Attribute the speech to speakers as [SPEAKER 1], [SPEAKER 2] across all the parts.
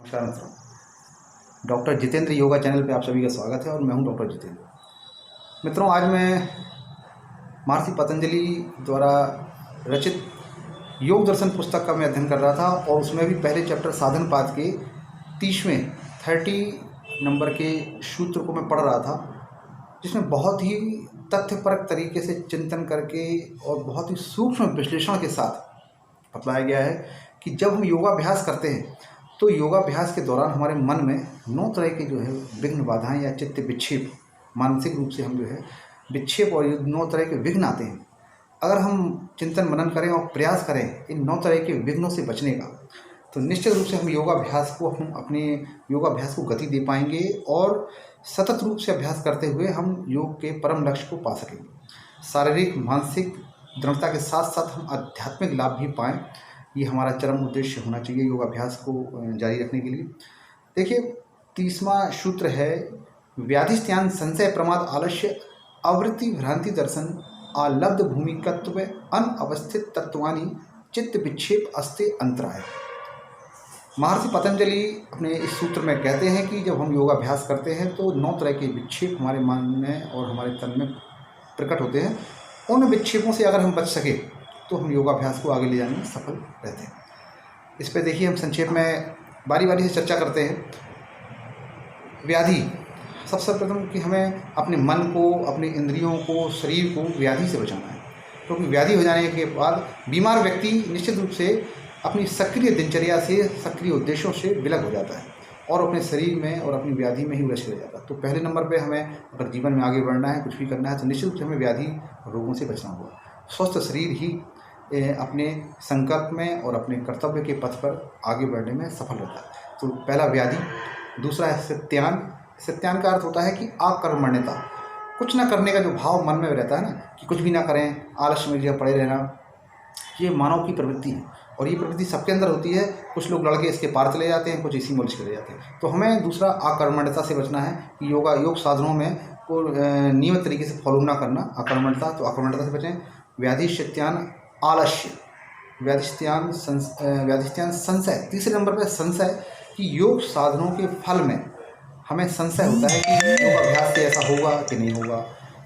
[SPEAKER 1] नमस्कार मित्रों, doctor Jitendra yoga channel पे आप सभी का स्वागत है और मैं हूं डॉक्टर जितेंद्र। मित्रों, आज मैं महर्षि पतंजलि द्वारा रचित योग दर्शन पुस्तक का मैं अध्ययन कर रहा था और उसमें भी पहले चैप्टर साधन पाद के 30 नंबर के सूत्र को मैं पढ़ रहा था, जिसमें बहुत ही तथ्यपरक तरीके से चिंतन करके और बहुत ही सूक्ष्म विश्लेषण के साथ बतलाया गया है कि जब हम योगाभ्यास करते हैं तो योगाभ्यास के दौरान हमारे मन में 9 तरह के जो है विघ्न बाधाएं या चित्त विक्षेप, मानसिक रूप से हम जो है विक्षेप और 9 तरह के विघ्न आते हैं। अगर हम चिंतन मनन करें और प्रयास करें इन 9 तरह के विघ्नों से बचने का, तो निश्चित रूप से हम अपने योगाभ्यास को गति दे पाएंगे और सतत रूप से अभ्यास करते हुए हम योग के परम लक्ष्य को पा सकेंगे। शारीरिक मानसिक दृढ़ता के साथ साथ हम आध्यात्मिक लाभ भी पाएँ, ये हमारा चरम उद्देश्य होना चाहिए योगाभ्यास को जारी रखने के लिए। देखिए, 30वां सूत्र है व्याधिस्त्यान संशय प्रमाद आलस्य आवृत्ति भ्रांति दर्शन आलब्ध भूमिकत्व अनअवस्थित तत्वानि चित्त विक्षेप अस्ते अंतराय। महर्षि पतंजलि अपने इस सूत्र में कहते हैं कि जब हम योगाभ्यास करते हैं तो 9 तरह के विक्षेप हमारे मन में और हमारे तन में प्रकट होते हैं। उन विक्षेपों से अगर हम बच सके तो हम योगाभ्यास को आगे ले जाने में सफल रहते हैं। इस पर देखिए, हम संक्षेप में बारी बारी से चर्चा करते हैं। व्याधि, सबसे प्रथम कि हमें अपने मन को, अपने इंद्रियों को, शरीर को व्याधि से बचाना है, क्योंकि व्याधि हो जाने के बाद बीमार व्यक्ति निश्चित रूप से अपनी सक्रिय दिनचर्या से, सक्रिय उद्देश्यों से विलग हो जाता है और अपने शरीर में और अपनी व्याधि में ही उलझ के रह जाता है। तो पहले नंबर पे हमें अगर जीवन में आगे बढ़ना है, कुछ भी करना है, तो निश्चित रूप से हमें व्याधि रोगों से बचना होगा। स्वस्थ शरीर ही अपने संकल्प में और अपने कर्तव्य के पथ पर आगे बढ़ने में सफल रहता है। तो पहला व्याधि। दूसरा है सत्यान। सत्यान का अर्थ होता है कि अकर्मण्यता, कुछ ना करने का जो भाव मन में रहता है ना, कि कुछ भी ना करें, आलस्य में जगह पड़े रहना, ये मानव की प्रवृत्ति है और ये प्रवृत्ति सबके अंदर होती है। कुछ लोग लड़के इसके पार चले जाते हैं, कुछ इसी में उलझ के रह जाते हैं। तो हमें दूसरा अकर्मण्यता से बचना है कि योग साधनों में को नियमित तरीके से फॉलो ना करना, अकर्मण्यता, तो अकर्मण्यता से बचें। व्याधि सत्यान आलस्य, व्याधिस्त्यान संशय। तीसरे नंबर पर संशय कि योग साधनों के फल में हमें संशय होता है कि योगाभ्यास से ऐसा होगा कि नहीं होगा।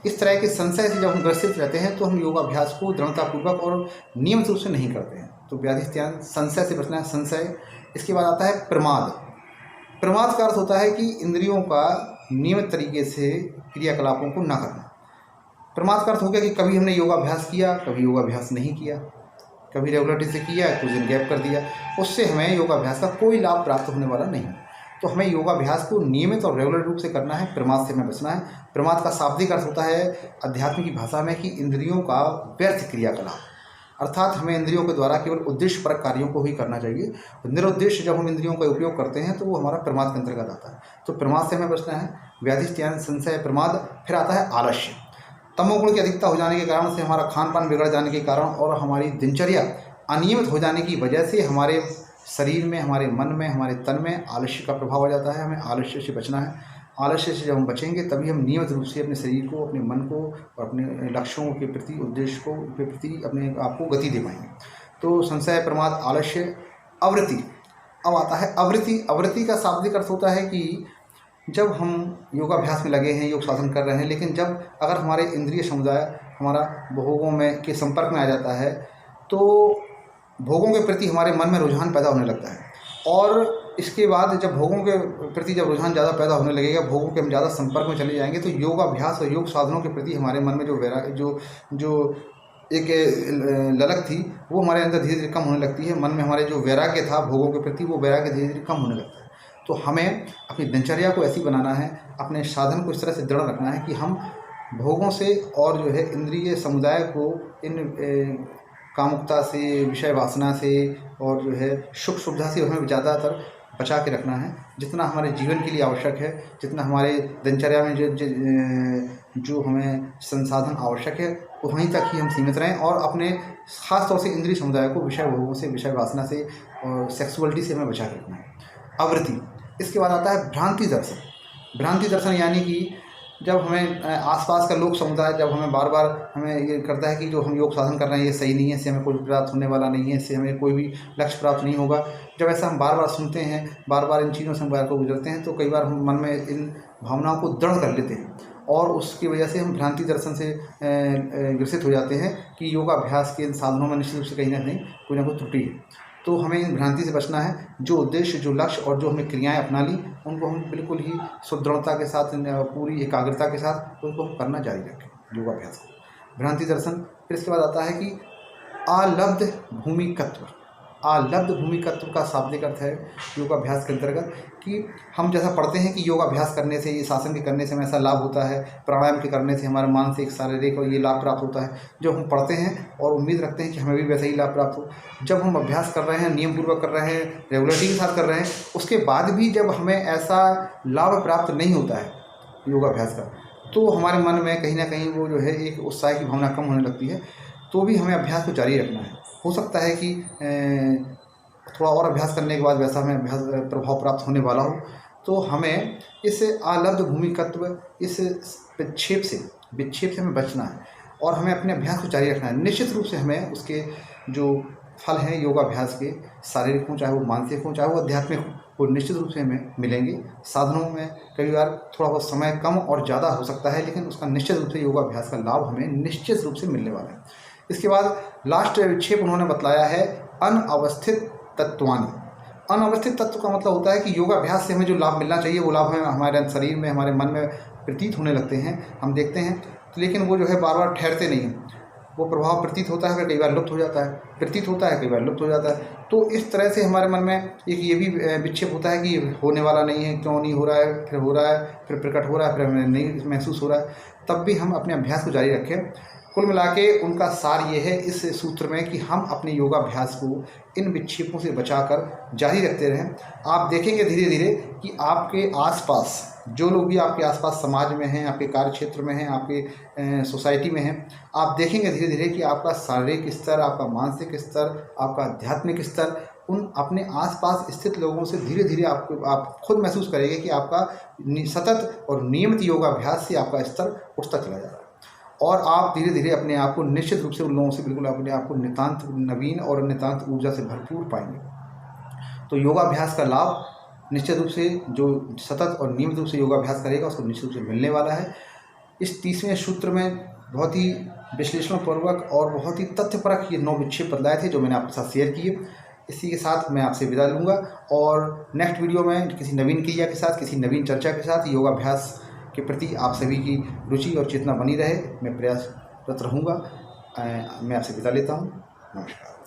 [SPEAKER 1] इस तरह के संशय से जब हम ग्रसित रहते हैं तो हम योगाभ्यास को दृढ़तापूर्वक और नियमित रूप से नहीं करते हैं। तो व्याधिस्त्यान संशय से बचना है, संशय। इसके बाद आता है प्रमाद। प्रमाद का अर्थ होता है कि इंद्रियों का नियमित तरीके से क्रियाकलापों को न करना। प्रमाद का अर्थ हो गया कि कभी हमने योगाभ्यास किया, कभी योगाभ्यास नहीं किया, कभी रेगुलरिटी से किया, कुछ दिन गैप कर दिया, उससे हमें योगाभ्यास का कोई लाभ प्राप्त होने वाला नहीं। तो हमें योगाभ्यास को नियमित और रेगुलर रूप से करना है, प्रमाद से हमें बचना है। प्रमाद का शाब्दिक अर्थ होता है अध्यात्म की भाषा में कि इंद्रियों का व्यर्थ क्रियाकलाप, अर्थात हमें इंद्रियों के द्वारा केवल उद्देश्यपरक कार्यों को ही करना चाहिए। निरुद्देश्य जब हम इंद्रियों का उपयोग करते हैं तो वो हमारा प्रमाद के अंतर्गत आता है। तो प्रमाद से हमें बचना है। व्याधिस्त्यान संशय प्रमाद। फिर आता है आलस्य। तमोगुण की अधिकता हो जाने के कारण से, हमारा खान पान बिगड़ जाने के कारण और हमारी दिनचर्या अनियमित हो जाने की वजह से हमारे शरीर में, हमारे मन में, हमारे तन में आलस्य का प्रभाव हो जाता है। हमें आलस्य से बचना है। आलस्य से जब हम बचेंगे तभी हम नियमित रूप से अपने शरीर को, अपने मन को और अपने लक्ष्यों के प्रति, उद्देश्य को के प्रति अपने आप को गति दे पाएंगे। तो संशय प्रमाद आलस्य आवृत्ति। अब आता है आवृत्ति। आवृत्ति का शाब्दिक अर्थ होता है कि जब हम योगाभ्यास में लगे हैं, योग साधन कर रहे हैं, लेकिन जब अगर हमारे इंद्रिय समुदाय हमारा भोगों में के संपर्क में आ जाता है तो भोगों के प्रति हमारे मन में रुझान पैदा होने लगता है। और इसके बाद जब भोगों के प्रति जब रुझान ज़्यादा पैदा होने लगेगा, भोगों के हम ज़्यादा संपर्क में चले जाएंगे, तो योगाभ्यास और योग साधनों के प्रति हमारे मन में जो एक ललक थी वो हमारे अंदर धीरे धीरे कम होने लगती है। मन में हमारे जो वैराग्य था भोगों के प्रति, वो वैराग्य धीरे धीरे कम होने लगता है। तो हमें अपनी दिनचर्या को ऐसी बनाना है, अपने साधन को इस तरह से दृढ़ रखना है कि हम भोगों से और जो है इंद्रिय समुदाय को इन कामुकता से, विषय वासना से और जो है सुख सुविधा से हमें ज़्यादातर बचा के रखना है। जितना हमारे जीवन के लिए आवश्यक है, जितना हमारे दिनचर्या में जो हमें संसाधन आवश्यक है, वहीं तक ही हम सीमित रहें और अपने खास तौर से इंद्रिय समुदाय को विषय भोगों से, विषय वासना से और सेक्सुअलिटी से हमें बचा के रखना है। आवृत्ति। इसके बाद आता है भ्रांति दर्शन। भ्रांति दर्शन यानी कि जब हमें आसपास का लोक समुदाय जब हमें बार बार हमें ये करता है कि जो हम योग साधन कर रहे हैं ये सही नहीं है, इससे हमें कोई प्राप्त होने वाला नहीं है, इससे हमें कोई भी लक्ष्य प्राप्त नहीं होगा, जब ऐसा हम बार बार सुनते हैं, बार बार इन चीज़ों से हम बार को गुजरते हैं, तो कई बार हम मन में इन भावनाओं को दृढ़ कर लेते हैं और उसकी वजह से हम भ्रांति दर्शन से ग्रसित हो जाते हैं कि योगाभ्यास के इन साधनों में निश्चित रूप से कहीं ना कोई त्रुटि है। तो हमें इन भ्रांति से बचना है। जो उद्देश्य, जो लक्ष्य और जो हमने क्रियाएं अपना ली, उनको हम बिल्कुल ही सुदृढ़ता के साथ, पूरी एकाग्रता के साथ उनको हम करना जारी रखें योगाभ्यास को। भ्रांति दर्शन। फिर इसके बाद आता है कि आलब्ध भूमिकत्व। आलब्ध भूमिकत्व का शाब्दिक अर्थ है योगाभ्यास के अंतर्गत कि हम जैसा पढ़ते हैं कि योगाभ्यास करने से, इस आसन के करने से हमें ऐसा लाभ होता है, प्राणायाम के करने से हमारा मानसिक, शारीरिक और ये लाभ प्राप्त होता है। जब हम पढ़ते हैं और उम्मीद रखते हैं कि हमें भी वैसा ही लाभ प्राप्त हो, जब हम अभ्यास कर रहे हैं, नियम पूर्वक कर रहे हैं, रेगुलरिटी के साथ कर रहे हैं, उसके बाद भी जब हमें ऐसा लाभ प्राप्त नहीं होता है योगाभ्यास का, तो हमारे मन में कहीं ना कहीं वो जो है एक उत्साह की भावना कम होने लगती है। तो भी हमें अभ्यास को जारी रखना है। हो सकता है कि थोड़ा और अभ्यास करने के बाद वैसा हमें अभ्यास प्रभाव प्राप्त होने वाला हो, तो हमें इस आलब्ध भूमिकत्व, इस विक्षेप से हमें बचना है और हमें अपने अभ्यास को जारी रखना है। निश्चित रूप से हमें उसके जो फल हैं योगाभ्यास के, शारीरिक हों चाहे वो मानसिक हों चाहे वो आध्यात्मिक हों, वो निश्चित रूप से हमें मिलेंगे। साधनों में कई बार थोड़ा बहुत समय कम और ज़्यादा हो सकता है, लेकिन उसका निश्चित रूप से योगाभ्यास का लाभ हमें निश्चित रूप से मिलने वाला है। इसके बाद लास्ट विक्षेप उन्होंने बतलाया है अनअवस्थित तत्वानि। अनअवस्थित तत्व का मतलब होता है कि योगाभ्यास से हमें जो लाभ मिलना चाहिए वो लाभ हमें हमारे शरीर में, हमारे मन में प्रतीत होने लगते हैं, हम देखते हैं, लेकिन वो जो है बार बार ठहरते नहीं हैं। वो प्रभाव प्रतीत होता है, फिर कई बार लुप्त हो जाता है, प्रतीत होता है, कई बार लुप्त हो जाता है। तो इस तरह से हमारे मन में एक ये भी विक्षेप होता है कि होने वाला नहीं है, क्यों नहीं हो रहा है, फिर हो रहा है, फिर प्रकट हो रहा है, फिर हमें नहीं महसूस हो रहा है। तब भी हम अपने अभ्यास को जारी रखें। कुल मिला के उनका सार ये है इस सूत्र में कि हम अपने योगाभ्यास को इन विक्षेपों से बचाकर जारी रखते रहें। आप देखेंगे धीरे धीरे कि आपके आसपास जो लोग भी आपके आसपास समाज में हैं, आपके कार्य क्षेत्र में हैं, आपके सोसाइटी में हैं, आप देखेंगे धीरे धीरे कि आपका शारीरिक स्तर, आपका मानसिक स्तर, आपका आध्यात्मिक स्तर, उन अपने आसपास स्थित लोगों से धीरे धीरे आप खुद महसूस करेंगे कि आपका सतत और नियमित योगाभ्यास से आपका स्तर उठता चला जा रहा है और आप धीरे धीरे अपने आप को निश्चित रूप से उन लोगों से बिल्कुल अपने आप को नितांत नवीन और नितांत ऊर्जा से भरपूर पाएंगे। तो योगाभ्यास का लाभ निश्चित रूप से जो सतत और नियमित रूप से योगाभ्यास करेगा उसको निश्चित रूप से मिलने वाला है। इस 30वें सूत्र में बहुत ही विश्लेषणपूर्वक और बहुत ही तथ्यपरक ये 9 विक्षेप बतलाए थे जो मैंने आपके साथ शेयर किए। इसी के साथ मैं आपसे विदा लूँगा और नेक्स्ट वीडियो में किसी नवीन क्रिया के साथ, किसी नवीन चर्चा के साथ योगाभ्यास के प्रति आप सभी की रुचि और चेतना बनी रहे, मैं प्रयासरत रहूँगा। मैं आपसे विदा लेता हूँ। नमस्कार।